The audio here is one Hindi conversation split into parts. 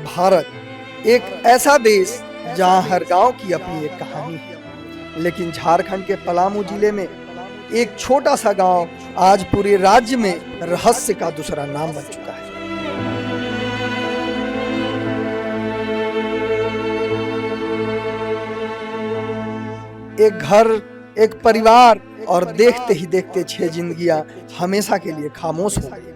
भारत एक ऐसा देश जहां हर गांव की अपनी एक कहानी है। लेकिन झारखंड के पलामू जिले में एक छोटा सा गांव आज पूरे राज्य में रहस्य का दूसरा नाम बन चुका है। एक घर, एक परिवार और देखते ही देखते 6 जिंदगियां हमेशा के लिए खामोश हो गई।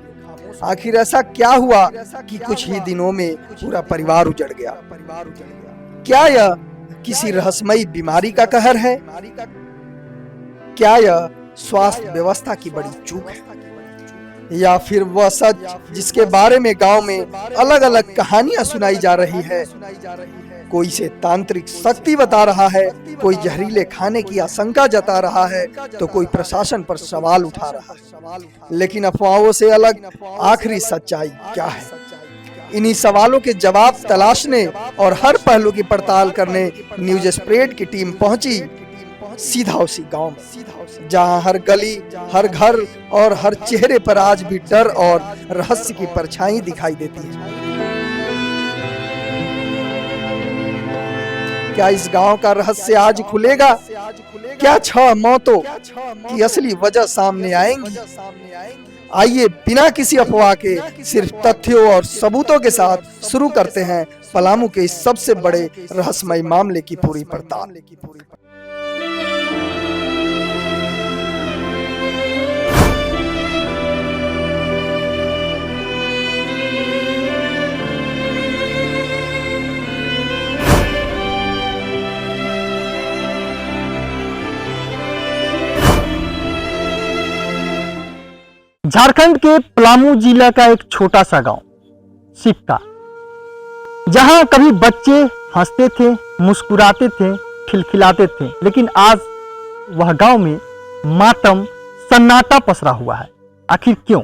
आखिर ऐसा क्या हुआ कि कुछ ही दिनों में पूरा परिवार उजड़ गया? क्या यह किसी रहस्यमयी बीमारी का कहर है? क्या यह स्वास्थ्य व्यवस्था की बड़ी चूक है, या फिर वह सच जिसके बारे में गांव में अलग अलग कहानियां सुनाई जा रही है? कोई से तांत्रिक शक्ति बता रहा है, कोई जहरीले खाने की आशंका जता रहा है, तो कोई प्रशासन पर सवाल उठा रहा है। लेकिन अफवाहों से अलग आखिरी सच्चाई क्या है? इन्हीं सवालों के जवाब तलाशने और हर पहलू की पड़ताल करने न्यूज स्प्रेड की टीम पहुंची सीधा उसी गांव में, जहां हर गली, हर घर और हर चेहरे पर आज भी डर और रहस्य की परछाई दिखाई देती है। क्या इस गांव का रहस्य आज खुलेगा? क्या 6 मौतों की असली वजह सामने आएंगी? आइए बिना किसी अफवाह के सिर्फ तथ्यों और सबूतों के साथ शुरू करते हैं पलामू के इस सबसे बड़े रहस्यमय मामले की पूरी पड़ताल। झारखंड के पलामू जिला का एक छोटा सा गांव सिक्का, जहां कभी बच्चे हंसते थे, मुस्कुराते थे, खिलखिलाते थे, लेकिन आज वह गांव में मातम, सन्नाटा पसरा हुआ है। आखिर क्यों?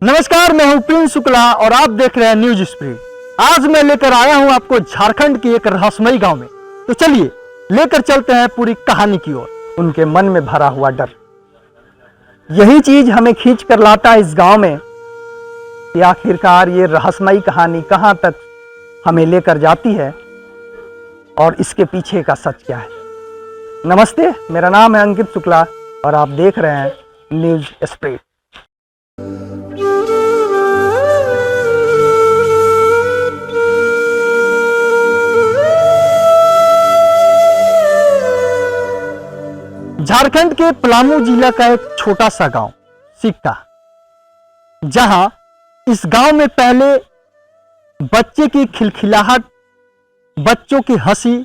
नमस्कार, मैं हूं प्रिंस शुक्ला और आप देख रहे हैं न्यूज स्प्रेड। आज मैं लेकर आया हूं आपको झारखंड के एक रहस्यमयी गांव में। तो चलिए लेकर चलते हैं पूरी कहानी की ओर। उनके मन में भरा हुआ डर, यही चीज हमें खींच कर लाता है इस गांव में कि आखिरकार ये रहस्यमयी कहानी कहां तक हमें लेकर जाती है और इसके पीछे का सच क्या है। नमस्ते, मेरा नाम है अंकित शुक्ला और आप देख रहे हैं न्यूज स्प्रेड। झारखंड के पलामू जिला का एक छोटा सा गांव सिक्का, जहां इस गांव में पहले बच्चे की खिलखिलाहट, बच्चों की हंसी,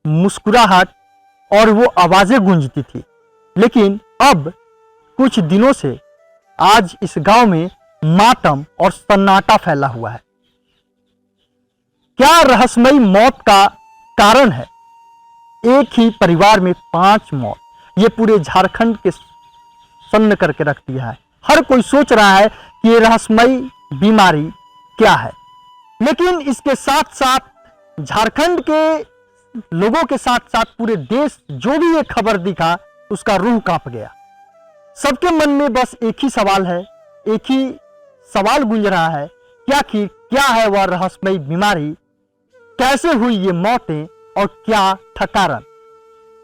मुस्कुराहट और वो आवाजें गूंजती थी, लेकिन अब कुछ दिनों से आज इस गांव में मातम और सन्नाटा फैला हुआ है। क्या रहस्यमयी मौत का कारण है? एक ही परिवार में 5 मौत, ये पूरे झारखंड के सन्न करके रख दिया है। हर कोई सोच रहा है कि ये रहस्यमयी बीमारी क्या है, लेकिन इसके साथ साथ झारखंड के लोगों के साथ साथ पूरे देश जो भी ये खबर दिखा उसका रूह कांप गया। सबके मन में बस एक ही सवाल है, एक ही सवाल गूंज रहा है कि क्या है वह रहस्यमयी बीमारी, कैसे हुई ये मौतें और क्या था कारण।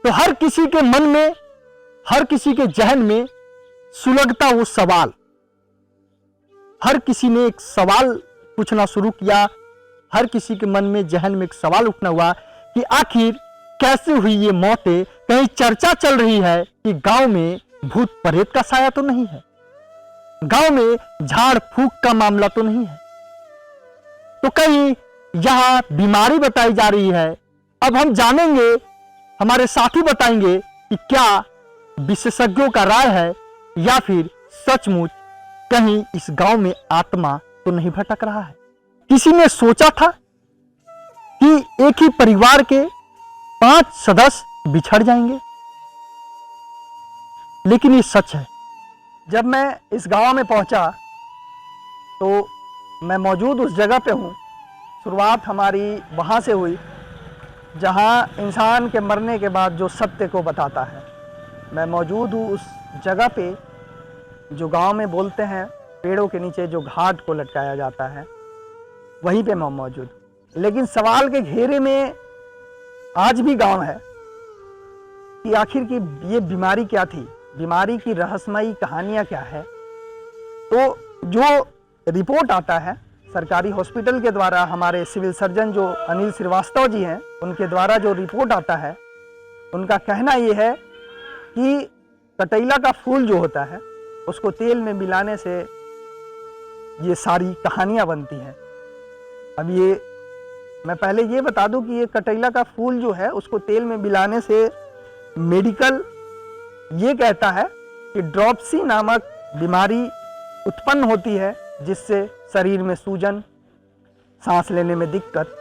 तो हर किसी के मन में, हर किसी के जहन में सुलगता वो सवाल। हर किसी ने एक सवाल पूछना शुरू किया, हर किसी के मन में, जहन में एक सवाल उठना हुआ कि आखिर कैसे हुई ये मौतें। कहीं चर्चा चल रही है कि गांव में भूत प्रेत का साया तो नहीं है, गांव में झाड़ फूक का मामला तो नहीं है, तो कहीं यहां बीमारी बताई जा रही है। अब हम जानेंगे, हमारे साथी बताएंगे कि क्या विशेषज्ञों का राय है या फिर सचमुच कहीं इस गांव में आत्मा तो नहीं भटक रहा है। किसी ने सोचा था कि एक ही परिवार के 5 सदस्य बिछड़ जाएंगे, लेकिन ये सच है। जब मैं इस गांव में पहुंचा तो मैं मौजूद उस जगह पे हूं। शुरुआत हमारी वहां से हुई जहां इंसान के मरने के बाद जो सत्य को बताता है। मैं मौजूद हूँ उस जगह पे जो गांव में बोलते हैं पेड़ों के नीचे जो घाट को लटकाया जाता है, वहीं पे मैं मौजूद। लेकिन सवाल के घेरे में आज भी गांव है कि आखिर की ये बीमारी क्या थी, बीमारी की रहस्यमयी कहानियां क्या है। तो जो रिपोर्ट आता है सरकारी हॉस्पिटल के द्वारा, हमारे सिविल सर्जन जो अनिल श्रीवास्तव जी हैं, उनके द्वारा जो रिपोर्ट आता है, उनका कहना ये है कि कटैला का फूल जो होता है उसको तेल में मिलाने से ये सारी कहानियां बनती हैं। अब ये मैं पहले ये बता दूं कि ये कटैला का फूल जो है उसको तेल में मिलाने से मेडिकल ये कहता है कि ड्रॉप्सी नामक बीमारी उत्पन्न होती है, जिससे शरीर में सूजन, सांस लेने में दिक्कत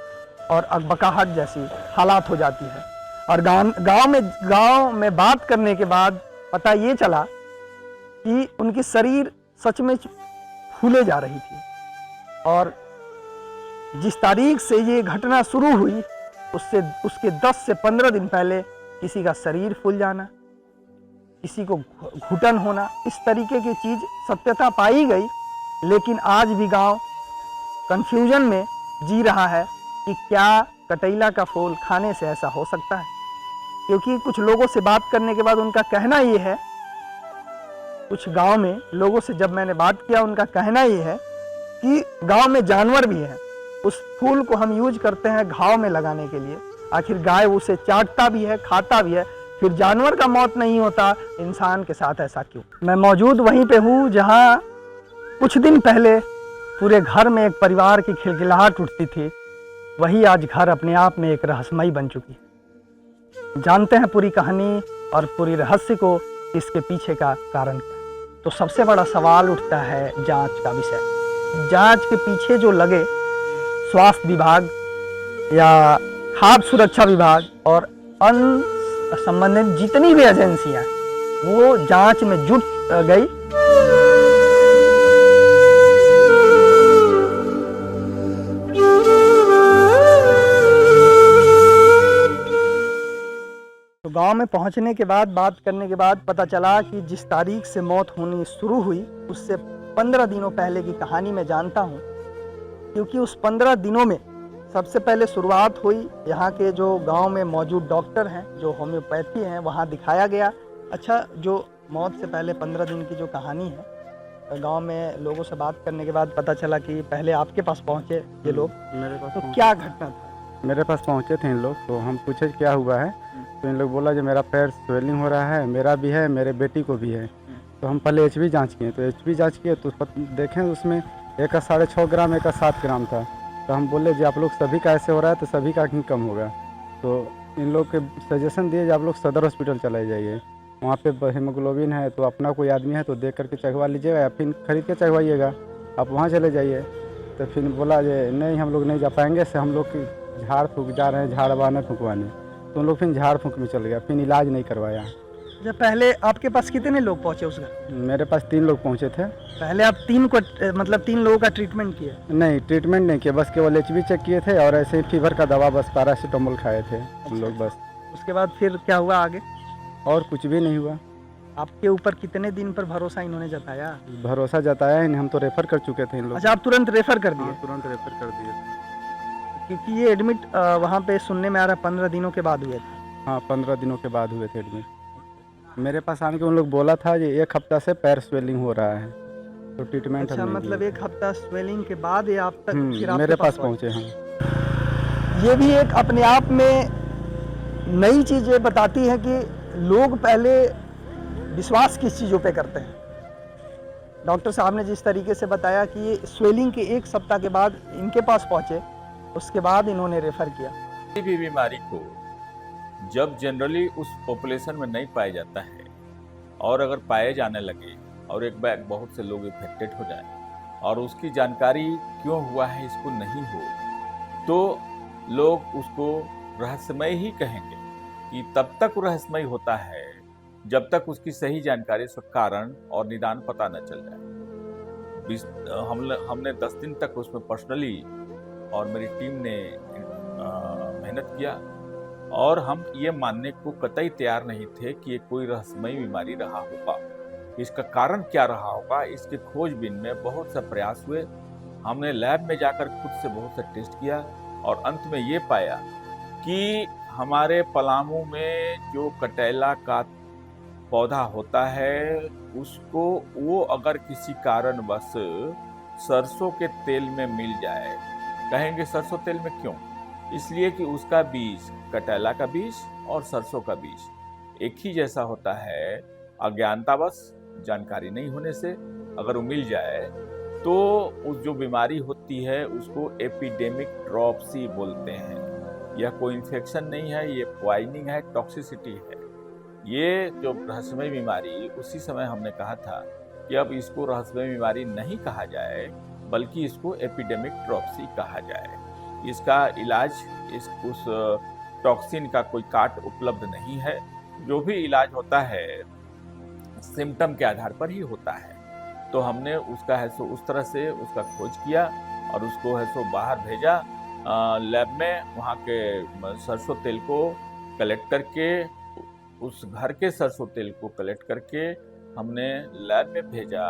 और अकबकाहट जैसी हालात हो जाती है। और गांव में बात करने के बाद पता ये चला कि उनकी शरीर सच में फूले जा रही थी, और जिस तारीख से ये घटना शुरू हुई उसके 10 से 15 दिन पहले किसी का शरीर फूल जाना, किसी को घुटन होना, इस तरीके की चीज सत्यता पाई गई। लेकिन आज भी गांव कंफ्यूजन में जी रहा है कि क्या कटैला का फूल खाने से ऐसा हो सकता है। क्योंकि कुछ लोगों से बात करने के बाद उनका कहना ये है, कुछ गांव में लोगों से जब मैंने बात किया, उनका कहना ये है कि गांव में जानवर भी हैं, उस फूल को हम यूज करते हैं घाव में लगाने के लिए। आखिर गाय उसे चाटता भी है, खाता भी है, फिर जानवर का मौत नहीं होता, इंसान के साथ ऐसा क्यों। मैं मौजूद वहीं पे हूँ जहाँ कुछ दिन पहले पूरे घर में एक परिवार की खिलखिलाहट उठती थी, वही आज घर अपने आप में एक रहस्यमयी बन चुकी है। जानते हैं पूरी कहानी और पूरी रहस्य को, इसके पीछे का कारण क्या है। तो सबसे बड़ा सवाल उठता है जांच का विषय। जांच के पीछे जो लगे स्वास्थ्य विभाग या खाद्य सुरक्षा विभाग और अन्य संबंधित जितनी भी एजेंसियां वो जांच में जुट गई। तो गांव में पहुंचने के बाद बात करने के बाद पता चला कि जिस तारीख से मौत होनी शुरू हुई उससे 15 दिनों पहले की कहानी मैं जानता हूं। क्योंकि उस 15 दिनों में सबसे पहले शुरुआत हुई यहाँ के जो गांव में मौजूद डॉक्टर हैं, जो होम्योपैथी हैं, वहाँ दिखाया गया। अच्छा, जो मौत से पहले 15 दिन की जो कहानी है, गांव में लोगों से बात करने के बाद पता चला कि पहले आपके पास पहुँचे ये लोग। मेरे पास तो क्या घटना था? मेरे पास पहुँचे थे इन लोग, तो हम पूछे क्या हुआ है, तो इन लोग बोला जो मेरा पैर स्वेलिंग हो रहा है, मेरा भी है, मेरे बेटी को भी है। तो हम पहले एचबी जांच किए, तो एचबी जांच किए तो देखें उसमें एक का 6.5 ग्राम, एक का 7 ग्राम था। तो हम बोले जी आप लोग सभी का ऐसे हो रहा है तो सभी का ही कम होगा। तो इन लोग के सजेशन दिए कि आप लोग सदर हॉस्पिटल चले जाइए, वहाँ पे हीमोग्लोबिन है, तो अपना कोई आदमी है तो देख करके चढ़वा लीजिएगा या फिर खरीद के चढ़वाइएगा, आप वहाँ चले जाइए। तो फिर बोला जे नहीं हम लोग नहीं जा पाएंगे, से हम लोग की झाड़ फूँक जा रहे हैं, झाड़ बाने फूँकवाने। तो उन लोग फिर झाड़ फूँक में चल गया, फिर इलाज नहीं करवाया। जब पहले आपके पास कितने लोग पहुंचे उस घर? मेरे पास 3 लोग पहुँचे थे। पहले आप 3 लोगों का ट्रीटमेंट किया? नहीं, ट्रीटमेंट नहीं किया, बस केवल एचबी चेक किए थे और ऐसे ही फीवर का दवा बस पैरासीटामोल खाए थे हम लोग बस। उसके बाद फिर क्या हुआ आगे? और कुछ भी नहीं हुआ। आपके ऊपर कितने दिन पर भरोसा इन्होंने जताया? भरोसा जताया ही नहीं, हम तो रेफर कर चुके थे इन लोग। अच्छा, आप तुरंत रेफर कर दिए? हाँ, तुरंत रेफर कर दिए थे। क्योंकि ये एडमिट वहाँ पे सुनने में आ रहा है 15 दिनों के बाद हुए थे। हाँ, 15 दिनों के बाद हुए थे एडमिट। मेरे पास आने के उन लोग बोला था ये 1 हफ्ता से पैर स्वेलिंग हो रहा है, तो ट्रीटमेंट अच्छा, मतलब 1 हफ्ता स्वेलिंग के बाद ये आप तक फिर मेरे आपके पास पहुँचे हम। ये भी एक अपने आप में नई चीज़ ये बताती है कि लोग पहले विश्वास किस चीज़ों पे करते हैं। डॉक्टर साहब ने जिस तरीके से बताया कि ये स्वेलिंग के 1 सप्ताह के बाद इनके पास पहुँचे, उसके बाद इन्होंने रेफर किया। किसी भी बीमारी को जब जनरली उस पॉपुलेशन में नहीं पाया जाता है और अगर पाए जाने लगे और एक बैग बहुत से लोग इफेक्टेड हो जाए और उसकी जानकारी क्यों हुआ है इसको नहीं हो, तो लोग उसको रहस्यमय ही कहेंगे कि तब तक रहस्यमय होता है जब तक उसकी सही जानकारी, उसका कारण और निदान पता न चल जाए। हमने 10 दिन तक उसमें पर्सनली और मेरी टीम ने मेहनत किया और हम ये मानने को कतई तैयार नहीं थे कि ये कोई रहस्यमयी बीमारी रहा होगा। इसका कारण क्या रहा होगा, इसके खोजबीन में बहुत सा प्रयास हुए। हमने लैब में जाकर खुद से बहुत सा टेस्ट किया और अंत में ये पाया कि हमारे पलामू में जो कटैला का पौधा होता है उसको वो अगर किसी कारणवश सरसों के तेल में मिल जाए, कहेंगे सरसों तेल में क्यों? इसलिए कि उसका बीज, कटैला का बीज और सरसों का बीज एक ही जैसा होता है। अज्ञानतावश, जानकारी नहीं होने से अगर वो मिल जाए तो उस जो बीमारी होती है उसको एपिडेमिक ड्रॉपसी बोलते हैं। यह कोई इन्फेक्शन नहीं है, ये पॉइजनिंग है, टॉक्सिसिटी है। ये जो रहस्यमय बीमारी, उसी समय हमने कहा था कि अब इसको रहस्यमय बीमारी नहीं कहा जाए बल्कि इसको एपिडेमिक ड्रॉपसी कहा जाए। इसका इलाज उस टॉक्सिन का कोई काट उपलब्ध नहीं है। जो भी इलाज होता है सिम्टम के आधार पर ही होता है। तो हमने उसका है सो उस तरह से उसका खोज किया और उसको है सो बाहर भेजा लैब में। वहाँ के सरसों तेल को कलेक्ट करके, उस घर के सरसों तेल को कलेक्ट करके हमने लैब में भेजा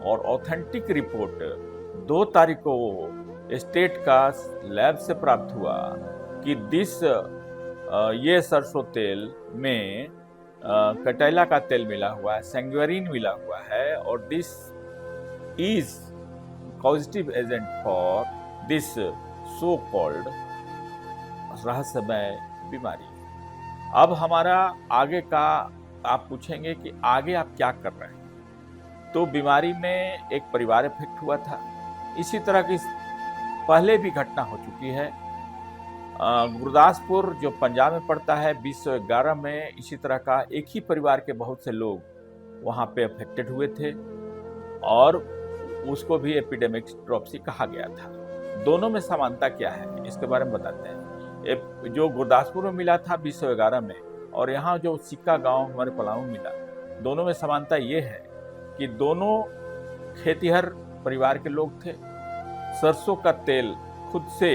और ऑथेंटिक रिपोर्ट 2 तारीख को स्टेट का लैब से प्राप्त हुआ कि ये सरसों तेल में कटैला का तेल मिला हुआ है, सैंग्वारीन मिला हुआ है और this is positive agent for this so called रहस्यमय बीमारी। अब हमारा आगे का आप पूछेंगे कि आगे आप क्या कर रहे हैं। तो बीमारी में एक परिवार इफेक्ट हुआ था। इसी तरह की पहले भी घटना हो चुकी है। गुरदासपुर जो पंजाब में पड़ता है 2011 में इसी तरह का एक ही परिवार के बहुत से लोग वहाँ पे अफेक्टेड हुए थे और उसको भी एपिडेमिक ड्रॉपसी कहा गया था। दोनों में समानता क्या है इसके बारे में बताते हैं। जो गुरदासपुर में मिला था 2011 में और यहाँ जो सिक्का गांव हमारे पलामू मिला, दोनों में समानता ये है कि दोनों खेतीहर परिवार के लोग थे। सरसों का तेल खुद से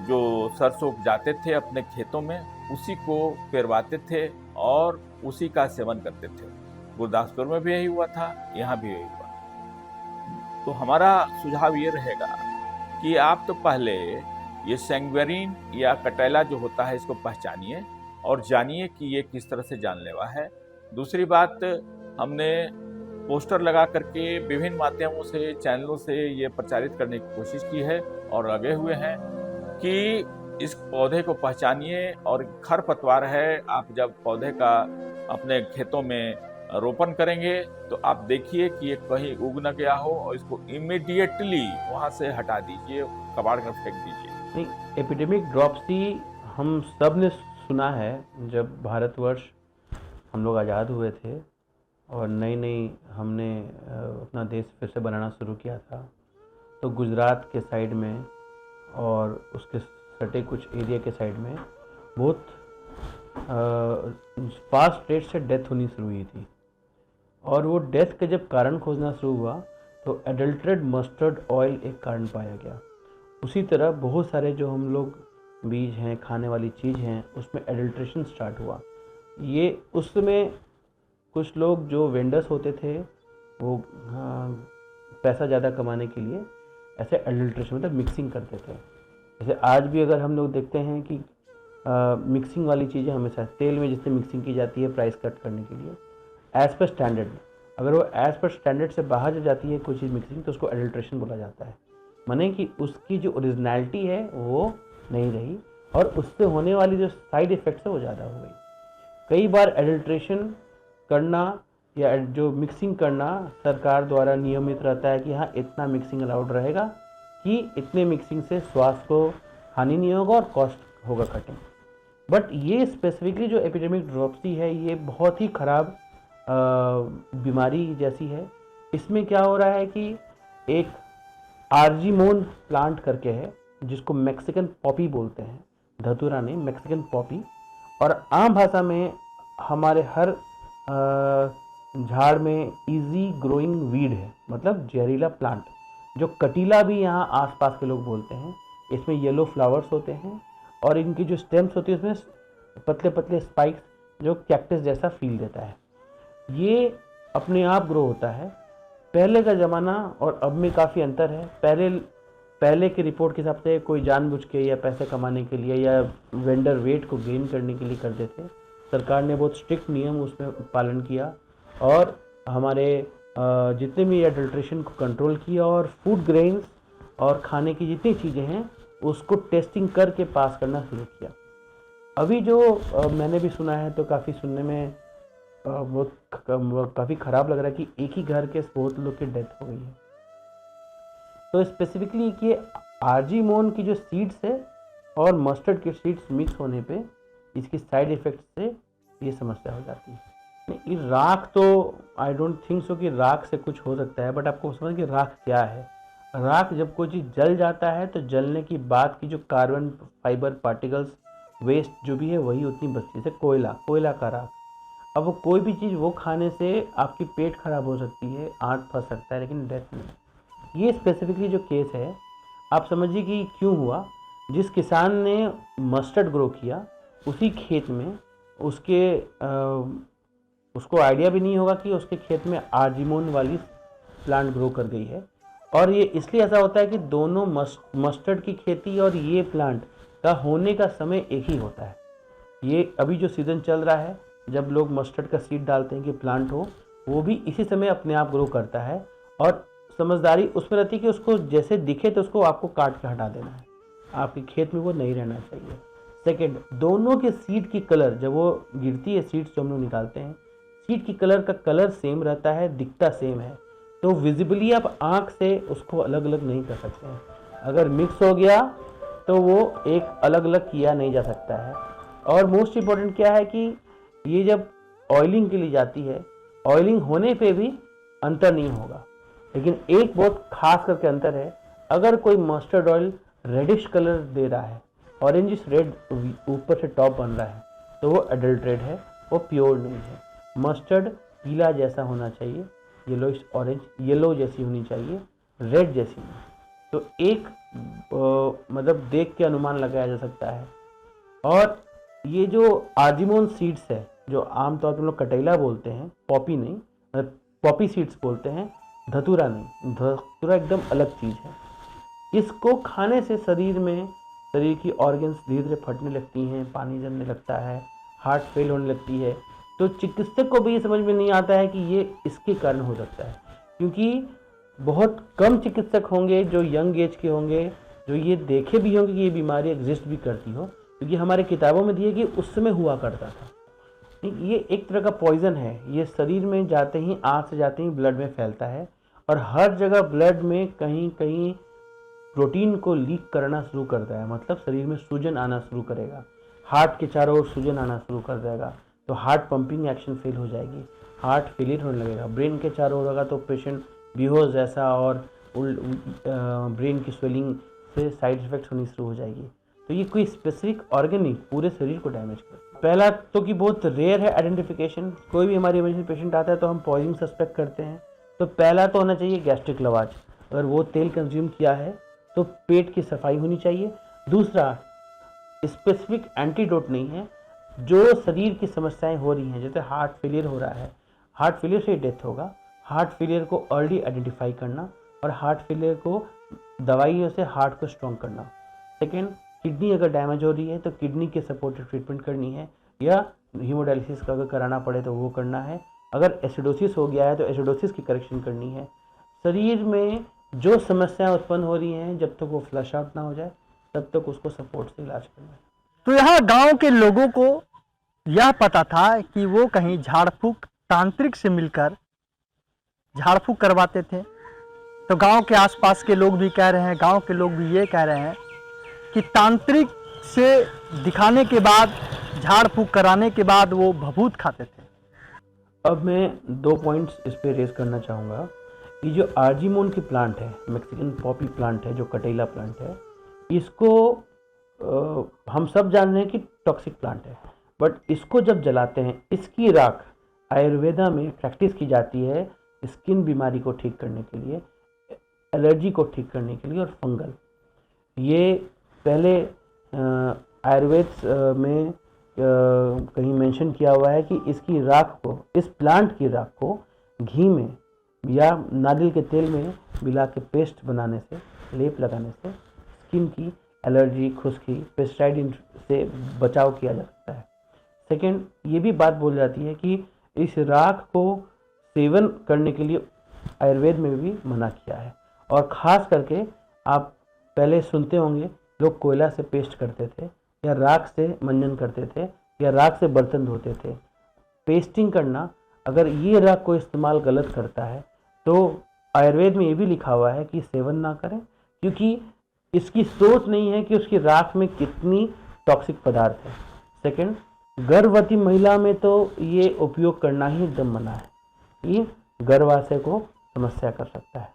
जो सरसों जाते थे अपने खेतों में उसी को पेरवाते थे और उसी का सेवन करते थे। गुरदासपुर में भी यही हुआ था, यहाँ भी यही हुआ। तो हमारा सुझाव ये रहेगा कि आप तो पहले ये सैंग्वारीन या कटैला जो होता है इसको पहचानिए और जानिए कि ये किस तरह से जानलेवा है। दूसरी बात, हमने पोस्टर लगा करके विभिन्न माध्यमों से, चैनलों से ये प्रचारित करने की कोशिश की है और लगे हुए हैं कि इस पौधे को पहचानिए। और खरपतवार है, आप जब पौधे का अपने खेतों में रोपण करेंगे तो आप देखिए कि ये कहीं उग न गया हो और इसको इमीडिएटली वहाँ से हटा दीजिए, कबाड़ कर फेंक दीजिए। नहीं, एपिडेमिक ड्रॉपसी हम सब ने सुना है। जब भारतवर्ष हम लोग आज़ाद हुए थे और नई हमने अपना देश फिर से बनाना शुरू किया था, तो गुजरात के साइड में और उसके सटे कुछ एरिया के साइड में बहुत फास्ट रेट से डेथ होनी शुरू हुई थी। और वो डेथ के जब कारण खोजना शुरू हुआ तो एडल्ट्रेटेड मस्टर्ड ऑयल एक कारण पाया गया। उसी तरह बहुत सारे जो हम लोग बीज हैं, खाने वाली चीज़ हैं, उसमें एडल्ट्रेशन स्टार्ट हुआ। ये उस समय कुछ लोग जो वेंडर्स होते थे वो पैसा ज़्यादा कमाने के लिए ऐसे एडल्ट्रेशन मतलब मिक्सिंग करते थे। जैसे आज भी अगर हम लोग देखते हैं कि मिक्सिंग वाली चीज़ें हमेशा तेल में जिससे मिक्सिंग की जाती है प्राइस कट करने के लिए, एज़ पर स्टैंडर्ड, अगर वो एज़ पर स्टैंडर्ड से बाहर जो जाती है कोई चीज़ मिक्सिंग तो उसको एडल्ट्रेशन बोला जाता है। माने कि उसकी जो ओरिजिनलिटी है वो नहीं रही और उससे होने वाली जो साइड इफ़ेक्ट्स है वो ज़्यादा हो गई। कई बार एडल्ट्रेशन करना या जो मिक्सिंग करना सरकार द्वारा नियमित रहता है कि हाँ इतना मिक्सिंग अलाउड रहेगा कि इतने मिक्सिंग से स्वास्थ्य को हानि नहीं होगा और कॉस्ट होगा कटिंग। बट ये स्पेसिफिकली जो एपिडेमिक ड्रॉपसी है ये बहुत ही ख़राब बीमारी जैसी है। इसमें क्या हो रहा है कि एक आर्जीमोन प्लांट करके है जिसको मैक्सिकन पॉपी बोलते हैं, धतूरा नहीं, मैक्सिकन पॉपी। और आम भाषा में हमारे हर झाड़ में इजी ग्रोइंग वीड है, मतलब जहरीला प्लांट, जो कटीला भी यहाँ आसपास के लोग बोलते हैं। इसमें येलो फ्लावर्स होते हैं और इनकी जो स्टेम्स होती है उसमें पतले पतले स्पाइक्स जो कैक्टस जैसा फील देता है। ये अपने आप ग्रो होता है। पहले का ज़माना और अब में काफ़ी अंतर है। पहले पहले की रिपोर्ट के हिसाब से कोई जानबूझ के या पैसे कमाने के लिए या वेंडर वेट को गेन करने के लिए करते थे। सरकार ने बहुत स्ट्रिक्ट नियम उसमें पालन किया और हमारे जितने भी एडल्ट्रेशन को कंट्रोल किया और फूड ग्रेन्स और खाने की जितनी चीज़ें हैं उसको टेस्टिंग करके पास करना शुरू किया। अभी जो मैंने भी सुना है तो काफ़ी सुनने में बहुत काफ़ी ख़राब लग रहा है कि एक ही घर के बहुत लोग की डेथ हो गई है। तो स्पेसिफिकली कि आर्जीमोन की जो सीड्स है और मस्टर्ड के सीड्स मिक्स होने पे इसकी साइड इफ़ेक्ट से ये समस्या हो जाती है। नहीं, राख तो आई डोंट थिंक सो कि राख से कुछ हो सकता है, बट आपको समझ कि राख क्या है। राख जब कोई चीज़ जल जाता है तो जलने की बाद की जो कार्बन फाइबर पार्टिकल्स वेस्ट जो भी है वही उतनी बचती है। जैसे कोयला का राख। अब वो कोई भी चीज़ वो खाने से आपकी पेट खराब हो सकती है, आंत फंस सकता है, लेकिन डेथ नहीं। ये स्पेसिफिकली जो केस है आप समझिए कि क्यों हुआ। जिस किसान ने मस्टर्ड ग्रो किया उसी खेत में उसको आइडिया भी नहीं होगा कि उसके खेत में आर्जीमोन वाली प्लांट ग्रो कर गई है। और ये इसलिए ऐसा होता है कि दोनों मस्टर्ड की खेती और ये प्लांट का होने का समय एक ही होता है। ये अभी जो सीज़न चल रहा है जब लोग मस्टर्ड का सीड डालते हैं कि प्लांट हो, वो भी इसी समय अपने आप ग्रो करता है। और समझदारी उसमें रहती है कि उसको जैसे दिखे तो उसको आपको काट के हटा देना है, आपके खेत में वो नहीं रहना चाहिए। सेकेंड, दोनों के सीड की कलर जब वो गिरती है, सीड्स जो हम लोग निकालते हैं, सीड की कलर का कलर सेम रहता है, दिखता सेम है, तो विजिबली आप आँख से उसको अलग अलग नहीं कर सकते हैं। अगर मिक्स हो गया तो वो एक अलग अलग किया नहीं जा सकता है। और मोस्ट इम्पॉर्टेंट क्या है कि ये जब ऑयलिंग के लिए जाती है, ऑयलिंग होने पे भी अंतर नहीं होगा। लेकिन एक बहुत खास करके अंतर है, अगर कोई मस्टर्ड ऑयल रेडिश कलर दे रहा है, ऑरेंजिश रेड ऊपर से टॉप बन रहा है, तो वो एडल्ट्रेट है, वो प्योर नहीं है। मस्टर्ड पीला जैसा होना चाहिए, येलोइश ऑरेंज, येलो जैसी होनी चाहिए, रेड जैसी नहीं। तो एक मतलब देख के अनुमान लगाया जा सकता है। और ये जो आर्जीमोन सीड्स है जो आमतौर पर हम लोग कटेला बोलते हैं, पॉपी नहीं, मतलब पॉपी सीड्स बोलते हैं, धतूरा नहीं। धतूरा एकदम अलग चीज़ है। इसको खाने से शरीर की ऑर्गन्स धीरे धीरे फटने लगती हैं, पानी जमने लगता है, हार्ट फेल होने लगती है। तो चिकित्सक को भी ये समझ में नहीं आता है कि ये इसके कारण हो सकता है, क्योंकि बहुत कम चिकित्सक होंगे जो यंग एज के होंगे, जो ये देखे भी होंगे कि ये बीमारी एग्जिस्ट भी करती हो, क्योंकि हमारे किताबों में दिए कि उस समय हुआ करता था। ये एक तरह का पॉइजन है, ये शरीर में जाते ही, आँख से जाते ही ब्लड में फैलता है और हर जगह ब्लड में कहीं कहीं प्रोटीन को लीक करना शुरू करता है। मतलब शरीर में सूजन आना शुरू करेगा, हार्ट के चारों ओर सूजन आना शुरू कर देगा, तो हार्ट पंपिंग एक्शन फेल हो जाएगी, हार्ट फेलियर होने लगेगा। ब्रेन के चारों ओर होगा तो पेशेंट बेहोश जैसा और ब्रेन की स्वेलिंग से साइड इफेक्ट्स होनी शुरू हो जाएगी। तो ये कोई स्पेसिफिक ऑर्गन नहीं, पूरे शरीर को डैमेज करता है। पहला तो कि बहुत रेयर है आइडेंटिफिकेशन। कोई भी हमारी इमरजेंसी पेशेंट आता है तो हम पॉइजनिंग सस्पेक्ट करते हैं, तो पहला तो होना चाहिए गैस्ट्रिक लवाज। अगर वो तेल कंज्यूम किया है तो पेट की सफाई होनी चाहिए। दूसरा, स्पेसिफिक एंटीडोट नहीं है, जो शरीर की समस्याएं हो रही हैं, जैसे हार्ट फेलियर हो रहा है, हार्ट फेलियर से डेथ होगा, हार्ट फेलियर को अर्ली आइडेंटिफाई करना और हार्ट फेलियर को दवाइयों से हार्ट को स्ट्रॉन्ग करना। सेकेंड, किडनी अगर डैमेज हो रही है तो किडनी के सपोर्टिव ट्रीटमेंट करनी है, या हीमोडायलिसिस का अगर कराना पड़े तो वो करना है। अगर एसिडोसिस हो गया है तो एसिडोसिस की करेक्शन करनी है। शरीर में जो समस्याएं उत्पन्न हो रही हैं, जब तक वो फ्लश आउट ना हो जाए तब तक उसको सपोर्ट से इलाज करना है। तो यहाँ गांव के लोगों को यह पता था कि वो कहीं झाड़ फूक तांत्रिक से मिलकर झाड़ फूक करवाते थे। तो गांव के आसपास के लोग भी कह रहे हैं, गांव के लोग भी ये कह रहे हैं कि तांत्रिक से दिखाने के बाद, झाड़ फूक कराने के बाद वो भभूत खाते थे। अब मैं 2 पॉइंट्स इस पे रेज करना चाहूँगा। ये जो आर्जीमोन की प्लांट है, मैक्सिकन पॉपी प्लांट है, जो कटेला प्लांट है, इसको हम सब जान रहे हैं कि टॉक्सिक प्लांट है, बट इसको जब जलाते हैं, इसकी राख आयुर्वेदा में प्रैक्टिस की जाती है स्किन बीमारी को ठीक करने के लिए, एलर्जी को ठीक करने के लिए और फंगल। ये पहले आयुर्वेद में कहीं मेंशन किया हुआ है कि इसकी राख को, इस प्लांट की राख को घी में या नारियल के तेल में मिला के पेस्ट बनाने से लेप लगाने से स्किन की एलर्जी, खुश्की, पेस्टिसाइड से बचाव किया जा सकता है। सेकेंड, ये भी बात बोल जाती है कि इस राख को सेवन करने के लिए आयुर्वेद में भी मना किया है। और ख़ास करके आप पहले सुनते होंगे लोग कोयला से पेस्ट करते थे या राख से मंजन करते थे या राख से बर्तन धोते थे। पेस्टिंग करना, अगर ये राख को इस्तेमाल गलत करता है तो आयुर्वेद में ये भी लिखा हुआ है कि सेवन ना करें, क्योंकि इसकी सोच नहीं है कि उसकी राख में कितनी टॉक्सिक पदार्थ है। सेकंड, गर्भवती महिला में तो ये उपयोग करना ही एकदम मना है, ये गर्भाशय को समस्या कर सकता है।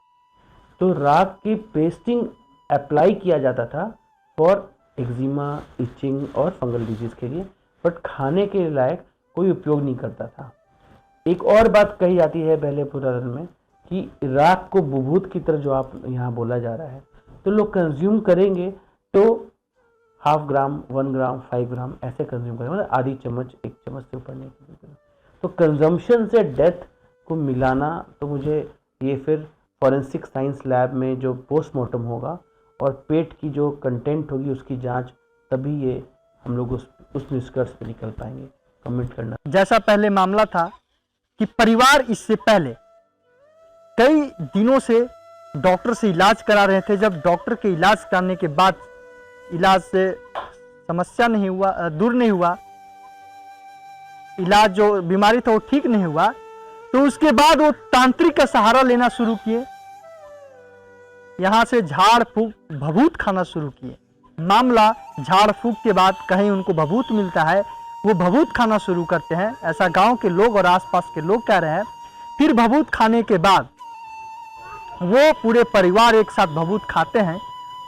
तो राख की पेस्टिंग अप्लाई किया जाता था फॉर एक्जिमा, इचिंग और फंगल डिजीज के लिए, बट खाने के लायक कोई उपयोग नहीं करता था। एक और बात कही जाती है पहले पुरातन में कि राख को बुभूत की तरह, जो आप यहाँ बोला जा रहा है, तो लोग कंज्यूम करेंगे तो 0.5 ग्राम, 1 ग्राम, 5 ग्राम ऐसे कंज्यूम करेंगे, मतलब आधी चम्मच, 1 चम्मच से ऊपर नहीं। तो कंजम्पशन से डेथ को मिलाना, तो मुझे ये फिर फॉरेंसिक साइंस लैब में जो पोस्टमार्टम होगा और पेट की जो कंटेंट होगी उसकी जांच, तभी ये हम लोग उस निष्कर्ष पे निकल पाएंगे। कमेंट करना। जैसा पहले मामला था कि परिवार इससे पहले कई दिनों से डॉक्टर से इलाज करा रहे थे। जब डॉक्टर के इलाज कराने के बाद इलाज से समस्या नहीं हुआ, दूर नहीं हुआ, इलाज जो बीमारी था वो ठीक नहीं हुआ, तो उसके बाद वो तांत्रिक का सहारा लेना शुरू किए, यहां से झाड़ फूक भभूत खाना शुरू किए। मामला झाड़ फूक के बाद कहीं उनको भभूत मिलता है, वो भभूत खाना शुरू करते हैं, ऐसा गांव के लोग और आसपास के लोग कह रहे हैं। फिर भभूत खाने के बाद वो पूरे परिवार एक साथ भभूत खाते हैं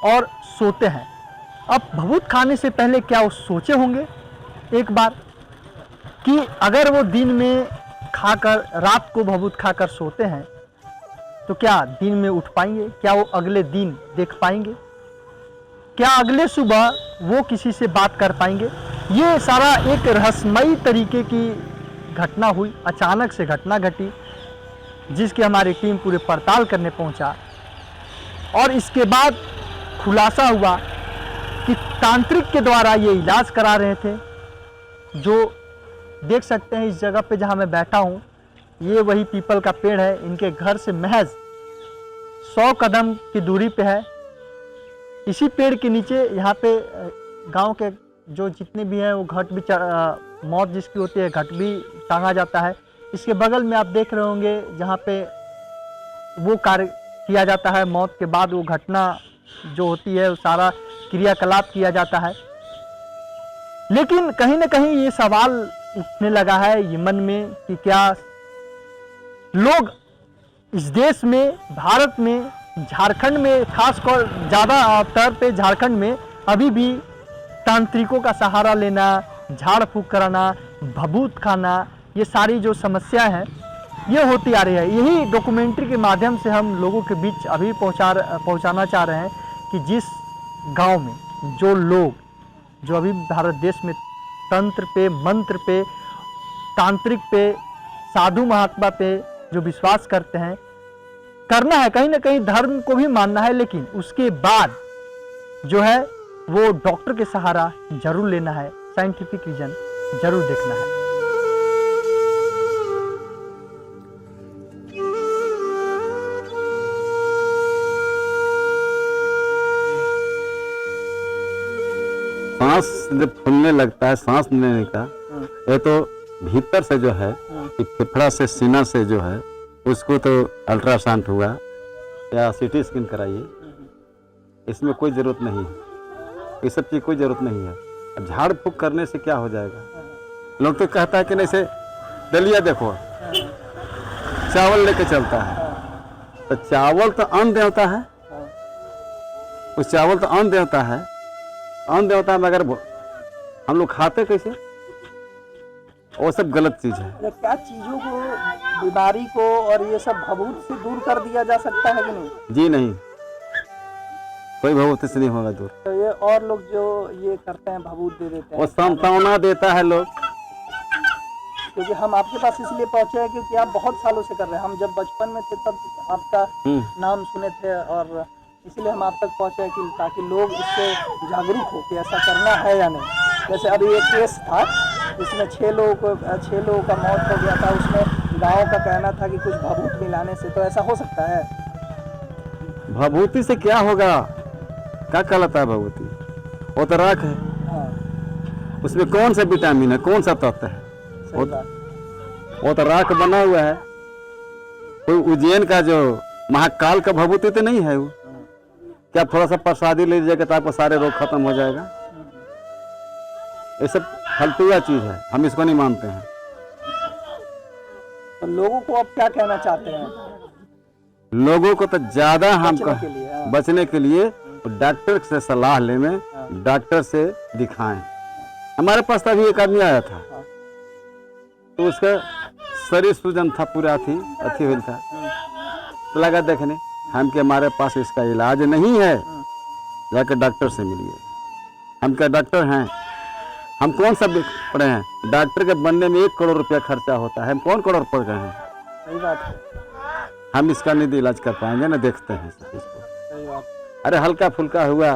और सोते हैं। अब भभूत खाने से पहले क्या वो सोचे होंगे एक बार कि अगर वो दिन में खाकर, रात को भभूत खाकर सोते हैं तो क्या दिन में उठ पाएंगे? क्या वो अगले दिन देख पाएंगे? क्या अगले सुबह वो किसी से बात कर पाएंगे? ये सारा एक रहस्यमयी तरीके की घटना हुई, अचानक से घटना घटी, जिसकी हमारी टीम पूरे पड़ताल करने पहुंचा और इसके बाद खुलासा हुआ कि तांत्रिक के द्वारा ये इलाज करा रहे थे। जो देख सकते हैं इस जगह पे जहां मैं बैठा हूं, ये वही पीपल का पेड़ है। इनके घर से महज 100 कदम की दूरी पे है। इसी पेड़ के नीचे यहाँ पे गांव के जो जितने भी हैं वो घट भी, मौत जिसकी होती है घट भी टांगा जाता है। इसके बगल में आप देख रहे होंगे जहाँ पे वो कार्य किया जाता है, मौत के बाद वो घटना जो होती है वो सारा क्रियाकलाप किया जाता है। लेकिन कहीं ना कहीं ये सवाल उठने लगा है ये मन में कि क्या लोग इस देश में, भारत में, झारखंड में, खासकर ज़्यादा तौर पे झारखंड में अभी भी तांत्रिकों का सहारा लेना, झाड़ फूक कराना, भभूत खाना, ये सारी जो समस्या है ये होती आ रही है। यही डॉक्यूमेंट्री के माध्यम से हम लोगों के बीच अभी पहुंचाना चाह रहे हैं कि जिस गांव में जो लोग जो अभी भारत देश में तंत्र पे, मंत्र पे, तांत्रिक पे, साधु महात्मा पे जो विश्वास करते हैं, करना है, कहीं ना कहीं धर्म को भी मानना है, लेकिन उसके बाद जो है वो डॉक्टर के सहारा जरूर लेना है, साइंटिफिक रीजन जरूर देखना है। सांस जब फूलने लगता है, सांस लेने का, ये तो भीतर से जो है कि फेफड़ा से, सीना से जो है उसको तो अल्ट्रासाउंड हुआ या सीटी स्कैन कराइए, इसमें कोई ज़रूरत नहीं है, ये सब चीज़ कोई ज़रूरत नहीं है। अब झाड़ फूक करने से क्या हो जाएगा? लोग तो कहता है कि नहीं से दलिया देखो, चावल लेके चलता है, तो चावल तो अन्न देवता है, उस चावल तो अन्न देवता है, अन्न देवता है, मगर हम लोग खाते कैसे? वो सब गलत चीज़ है। क्या चीजों को, बीमारी को और ये सब भभूत से दूर कर दिया जा सकता है कि नहीं? जी नहीं, कोई भभूत से नहीं होगा दूर। तो ये और लोग जो ये करते हैं, भभूत दे देते हैं, वो सांत्वना देता है लोग। क्योंकि हम आपके पास इसलिए पहुंचे हैं क्योंकि आप बहुत सालों से कर रहे हैं। हम जब बचपन में थे तब आपका नाम सुने थे और इसलिए हम आप तक पहुँचे कि ताकि लोग इससे जागरूक हो कि ऐसा करना है या नहीं। जैसे अभी एक केस था जिसमें 6 लोगों का मौत हो गया था, उसमें गाँव का कहना था कि कुछ भभूत मिलाने से, तो ऐसा हो सकता है? भभूति से क्या होगा? क्या कहलाता है भभूति? वो तो राख है, हाँ, उसमें कौन सा विटामिन है, कौन सा तत्व है? सही बात। वो तो राख बना हुआ है। कोई उज्जैन का जो महाकाल का भभूति तो नहीं है वो। क्या थोड़ा सा प्रसादी ले लीजिएगा तो आपको सारे रोग खत्म हो जाएगा? ये सब फालतूया चीज है, हम इसको नहीं मानते हैं। तो लोगों को आप क्या कहना चाहते हैं लोगों को तो ज्यादा हम बचने के लिए? हाँ, बचने के लिए तो डॉक्टर से सलाह लेने, डॉक्टर से दिखाएं। हमारे पास तो अभी एक आदमी आया था, तो उसका शरीर सूजन था, पूरा अथी हुई था, तो लगा देखने हम के हमारे पास इसका इलाज नहीं है, जाकर डॉक्टर से मिलिए। हम क्या डॉक्टर हैं? हम कौन सा पढ़े हैं? डॉक्टर के बनने में 1 करोड़ रुपया खर्चा होता है, हम कौन करोड़ पढ़ गए हैं? सही बात है, हम इसका नहीं इलाज कर पाएंगे ना, देखते हैं इसको। सही बात। अरे हल्का फुल्का हुआ,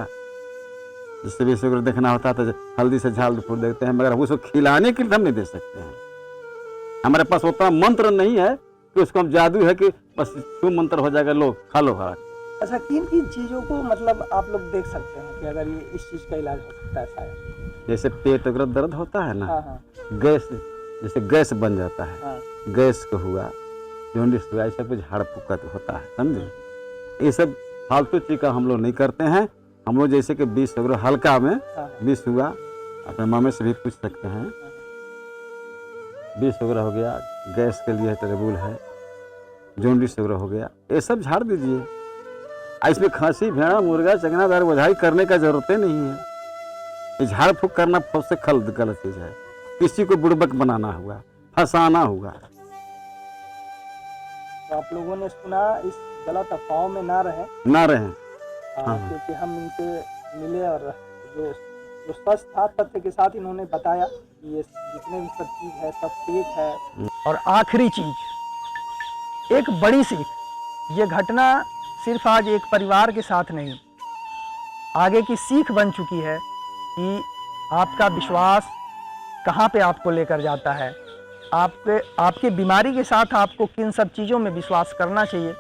जिससे भी शुगर देखना होता तो हल्दी से झाल फूल देखते हैं, मगर उसको खिलाने के लिए हम नहीं दे सकते हैं। हमारे पास उतना मंत्र नहीं है कि उसको हम जादू है कि बस छू मंत्र हो जाएगा, लोग खा लो खा। अच्छा, किन किन चीज़ों को मतलब आप लोग देख सकते हैं कि अगर ये इस चीज़ का इलाज हो सकता है शायद? जैसे पेट वगैरह दर्द होता है ना, हाँ हाँ गैस, जैसे गैस बन जाता है, हाँ, गैस को हुआ, जॉन्डिस हुआ, ऐसा कुछ झाड़ फूक होता है, समझे? ये सब फालतू चीज का हम लोग नहीं करते हैं। हम लोग जैसे कि 20 वगैरह हल्का में हाँ, 20 हुआ, अपने मामे से भी पूछ सकते हैं, 20 वगैरह हो गया, गैस के लिए टेबुल है, जॉन्डिस वगैरह हो गया, ये सब झाड़ दीजिए। इसमें खांसी, भेड़ा, मुर्गा, चकनादार वधाई करने का जरूरत नहीं है। ये झाड़ फूक करना सबसे गलत चीज है। किसी को बुड़बक बनाना हुआ, फंसाना हुआ। तो आप लोगों ने सुना, इस गलत अफवाहों में ना रहें, हाँ। क्योंकि हम इनसे मिले और जो सच था तथ्य के साथ इन्होंने बताया कि ये जितने भी सब चीज़ है सब फेक है। और आखिरी चीज, एक बड़ी सीख, ये घटना सिर्फ आज एक परिवार के साथ नहीं, आगे की सीख बन चुकी है कि आपका विश्वास कहाँ पे आपको लेकर जाता है। आपके बीमारी के साथ आपको किन सब चीज़ों में विश्वास करना चाहिए,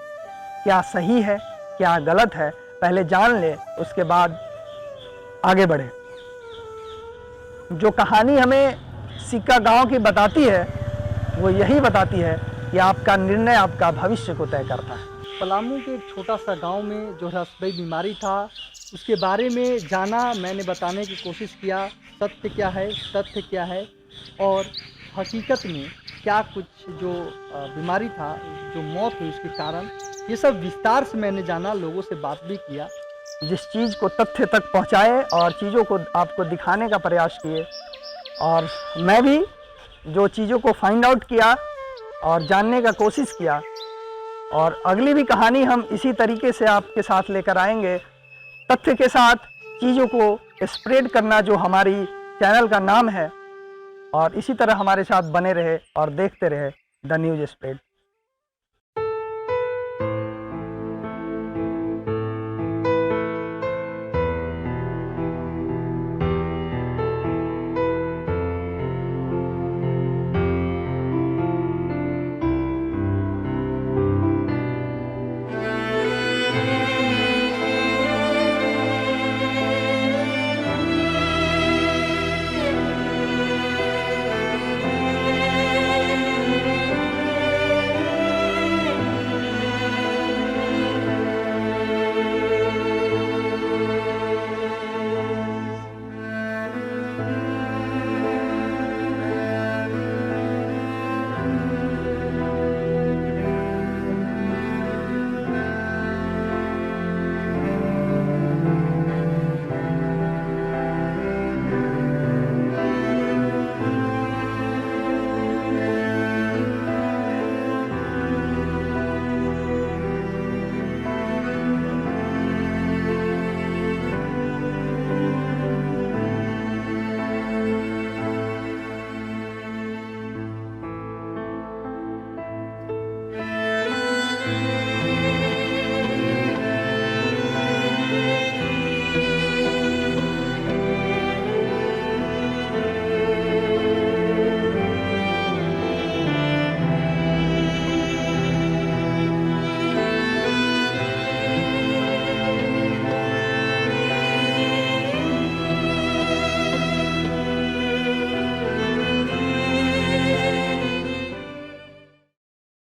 क्या सही है क्या गलत है, पहले जान ले, उसके बाद आगे बढ़े। जो कहानी हमें सिक्का गांव की बताती है, वो यही बताती है कि आपका निर्णय आपका भविष्य को तय करता है। पलामू के एक छोटा सा गांव में जो रहस्यमयी बीमारी था, उसके बारे में जाना, मैंने बताने की कोशिश किया, सत्य क्या है, तथ्य क्या है और हकीकत में क्या कुछ जो बीमारी था, जो मौत हुई उसके कारण, ये सब विस्तार से मैंने जाना, लोगों से बात भी किया, जिस चीज़ को तथ्य तक पहुंचाए और चीज़ों को आपको दिखाने का प्रयास किए। और मैं भी जो चीज़ों को फाइंड आउट किया और जानने का कोशिश किया, और अगली भी कहानी हम इसी तरीके से आपके साथ लेकर आएंगे, तथ्य के साथ चीज़ों को स्प्रेड करना जो हमारी चैनल का नाम है। और इसी तरह हमारे साथ बने रहे और देखते रहे द न्यूज़ स्प्रेड।